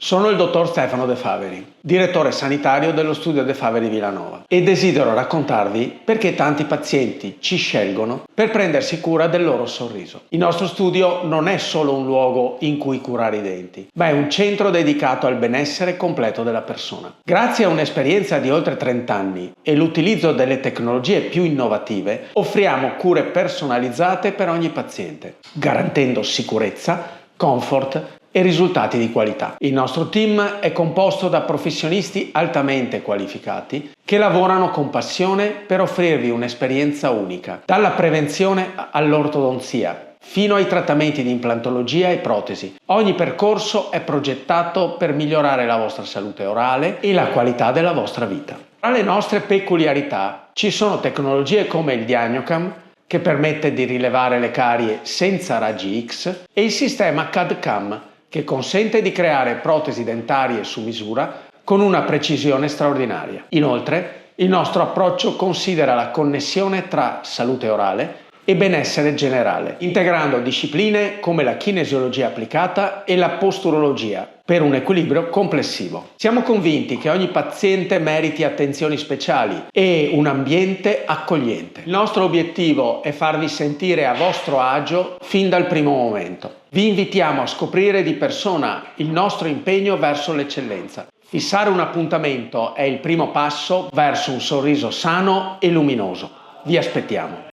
Sono il dottor Stefano De Faveri, direttore sanitario dello studio De Faveri Villanova e desidero raccontarvi perché tanti pazienti ci scelgono per prendersi cura del loro sorriso. Il nostro studio non è solo un luogo in cui curare i denti, ma è un centro dedicato al benessere completo della persona. Grazie a un'esperienza di oltre 30 anni e l'utilizzo delle tecnologie più innovative, offriamo cure personalizzate per ogni paziente, garantendo sicurezza, comfort e risultati di qualità. Il nostro team è composto da professionisti altamente qualificati che lavorano con passione per offrirvi un'esperienza unica, dalla prevenzione all'ortodonzia fino ai trattamenti di implantologia e protesi. Ogni percorso è progettato per migliorare la vostra salute orale e la qualità della vostra vita. Tra le nostre peculiarità ci sono tecnologie come il Diagnocam, che permette di rilevare le carie senza raggi X, e il sistema CAD-CAM, che consente di creare protesi dentarie su misura con una precisione straordinaria. Inoltre, il nostro approccio considera la connessione tra salute orale e benessere generale, integrando discipline come la kinesiologia applicata e la posturologia per un equilibrio complessivo. Siamo convinti che ogni paziente meriti attenzioni speciali e un ambiente accogliente. Il nostro obiettivo è farvi sentire a vostro agio fin dal primo momento. Vi invitiamo a scoprire di persona il nostro impegno verso l'eccellenza. Fissare un appuntamento è il primo passo verso un sorriso sano e luminoso. Vi aspettiamo.